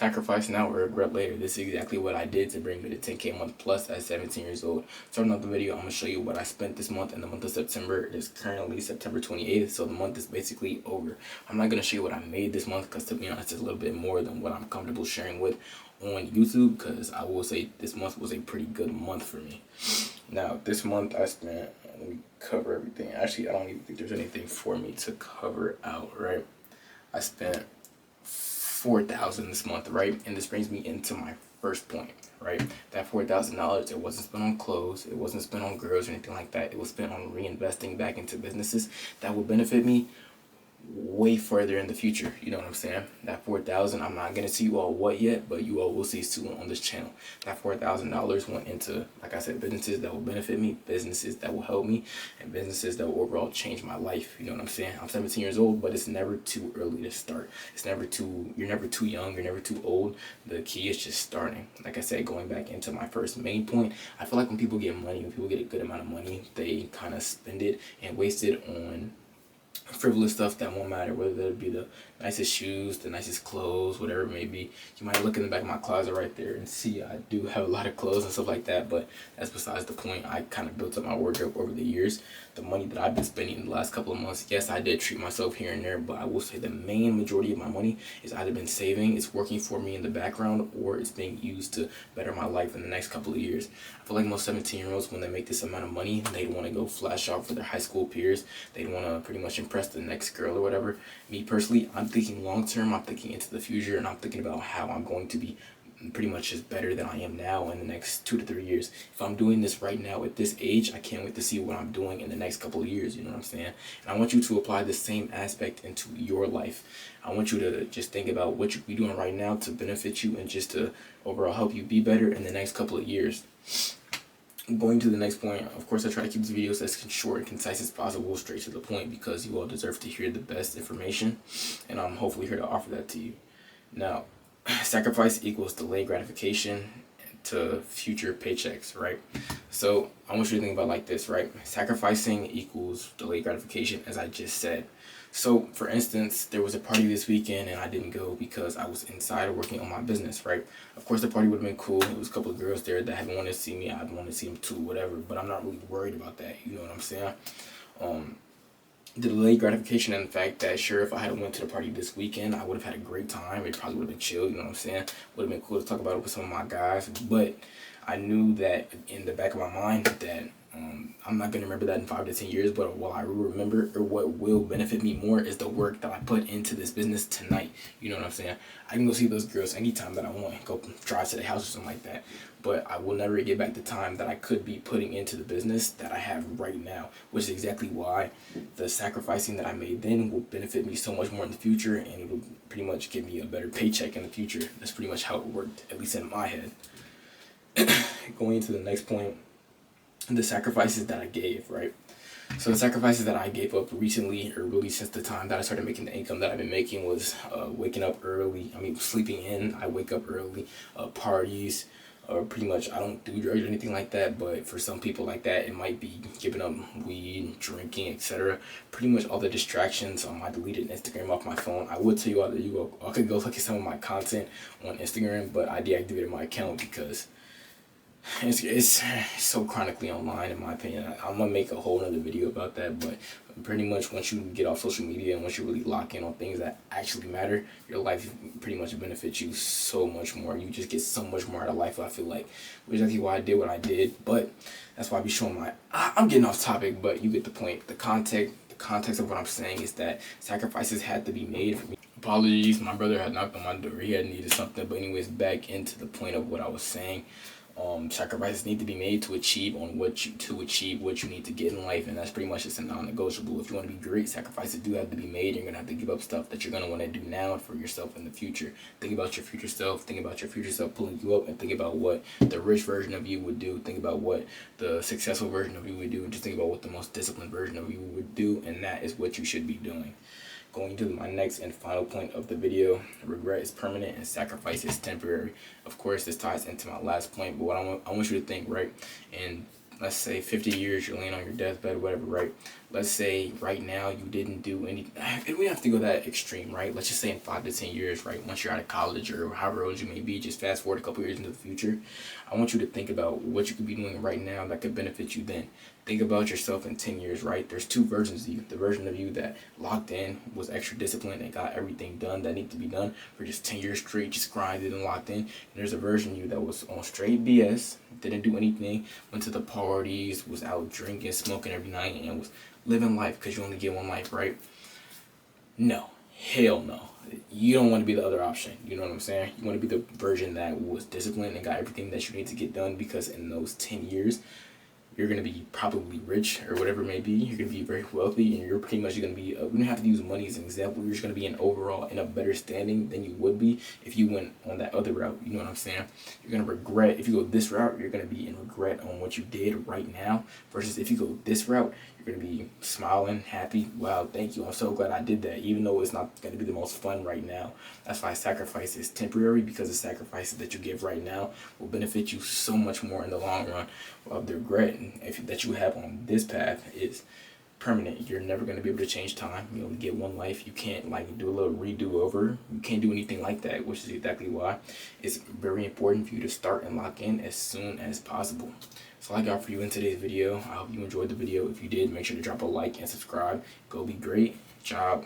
Sacrifice now or regret later. This is exactly what I did to bring me to 10K a month plus at 17 years old. Starting off the video, I'm going to show you what I spent this month in the month of September. It is currently September 28th, so the month is basically over. I'm not going to show you what I made this month because, to be honest, it's a little bit more than what I'm comfortable sharing with on YouTube, because I will say this month was a pretty good month for me. Now, this month I spent, let me cover everything. Actually, I don't even think there's anything for me to cover out, right? I spent $4,000 this month, right? And this brings me into my first point, right? That $4,000, it wasn't spent on clothes, it wasn't spent on girls or anything like that. It was spent on reinvesting back into businesses that will benefit me way further in the future. You know what I'm saying? That $4,000, I'm not gonna see you all what yet, but you all will see soon on this channel. That $4,000 went into, like I said, businesses that will benefit me, businesses that will help me, and businesses that will overall change my life. You know what I'm saying? I'm 17 years old, but it's never too early to start. You're never too young, you're never too old. The key is just starting. Like I said, going back into my first main point, I feel like when people get money, when people get a good amount of money, they kind of spend it and waste it on frivolous stuff that won't matter, whether it be the nicest shoes, the nicest clothes, whatever it may be. You might look in the back of my closet right there and see I do have a lot of clothes and stuff like that, but that's besides the point. I kind of built up my wardrobe over the years. The money that I've been spending in the last couple of months, yes, I did treat myself here and there, but I will say the main majority of my money is either been saving, it's working for me in the background, or it's being used to better my life in the next couple of years. I feel like most 17-year-olds, when they make this amount of money, they want to go flash out for their high school peers. They want to pretty much impress the next girl or whatever. Me personally, I'm thinking long term, I'm thinking into the future, and I'm thinking about how I'm going to be pretty much as better than I am now in the next 2 to 3 years. If I'm doing this right now at this age, I can't wait to see what I'm doing in the next couple of years. You know what I'm saying? And I want you to apply the same aspect into your life. I want you to just think about what you be doing right now to benefit you and just to overall help you be better in the next couple of years. Going to the next point, of course, I try to keep these videos as short and concise as possible, straight to the point, because you all deserve to hear the best information, and I'm hopefully here to offer that to you. Now, sacrifice equals delayed gratification to future paychecks, right? So I want you to think about it like this, right? Sacrificing equals delayed gratification, as I just said. So, for instance, there was a party this weekend and I didn't go because I was inside working on my business, right? Of course, the party would have been cool. It was a couple of girls there that had wanted to see me. I'd want to see them too, whatever. But I'm not really worried about that. You know what I'm saying? The delayed gratification and the fact that, sure, if I had went to the party this weekend, I would have had a great time. It probably would have been chill, you know what I'm saying? Would have been cool to talk about it with some of my guys. But I knew that in the back of my mind that I'm not going to remember that in 5 to 10 years, but what I will remember, or what will benefit me more, is the work that I put into this business tonight. You know what I'm saying? I can go see those girls anytime that I want, go drive to the house or something like that, but I will never get back the time that I could be putting into the business that I have right now, which is exactly why the sacrificing that I made then will benefit me so much more in the future, and it will pretty much give me a better paycheck in the future. That's pretty much how it worked, at least in my head. Going into the next point, the sacrifices that I gave, right? So the sacrifices that I gave up recently, or really since the time that I started making the income that I've been making, was waking up early. Sleeping in. I wake up early. Parties, or pretty much I don't do drugs or anything like that. But for some people like that, it might be giving up weed, drinking, etc. Pretty much all the distractions. I deleted Instagram off my phone. I would tell you all that I could go look at some of my content on Instagram, but I deactivated my account because it's so chronically online, in my opinion. I'm gonna make a whole other video about that, but pretty much once you get off social media and once you really lock in on things that actually matter, your life pretty much benefits you so much more. You just get so much more out of life, I feel like, which is exactly why I did what I did. But that's why I be showing I'm getting off topic, but you get the point. The context of what I'm saying is that sacrifices had to be made for me. Apologies, my brother had knocked on my door. He had needed something, but anyways, back into the point of what I was saying. Sacrifices need to be made to achieve what you need to get in life, and that's pretty much just a non-negotiable. If you want to be great, sacrifices do have to be made. You're gonna have to give up stuff that you're gonna want to do now for yourself in the future. Think about your future self. Think about your future self pulling you up, and think about what the rich version of you would do. Think about what the successful version of you would do, and just think about what the most disciplined version of you would do, and that is what you should be doing. Going to my next and final point of the video, regret is permanent and sacrifice is temporary. Of course, this ties into my last point, but what I want you to think, right? And let's say 50 years you're laying on your deathbed, whatever, right? Let's say right now you didn't do any, and we don't have to go that extreme, right? Let's just say in 5 to 10 years, right? Once you're out of college or however old you may be, just fast forward a couple years into the future. I want you to think about what you could be doing right now that could benefit you then. Think about yourself in 10 years, right? There's two versions of you. The version of you that locked in, was extra disciplined, and got everything done that needed to be done for just 10 years straight, just grinded and locked in. And there's a version of you that was on straight BS, didn't do anything, went to the parties, was out drinking, smoking every night, and was living life because you only get one life, right? No. Hell no. You don't want to be the other option. You know what I'm saying? You want to be the version that was disciplined and got everything that you need to get done, because in those 10 years, you're going to be probably rich or whatever it may be. You're going to be very wealthy, and you're pretty much going to be, we don't have to use money as an example. You're just going to be in a better standing than you would be if you went on that other route. You know what I'm saying? You're going to regret, if you go this route, you're going to be in regret on what you did right now, versus if you go this route, you're going to be smiling, happy. Wow, thank you. I'm so glad I did that, even though it's not going to be the most fun right now. That's why sacrifice is temporary, because the sacrifices that you give right now will benefit you so much more in the long run. While the regret that you have on this path is permanent. You're never going to be able to change time. You only get one life. You can't like do a little redo over. You can't do anything like that, which is exactly why it's very important for you to start and lock in as soon as possible. So I got for you in today's video. I hope you enjoyed the video. If you did, make sure to drop a like and subscribe. Go be great. Job.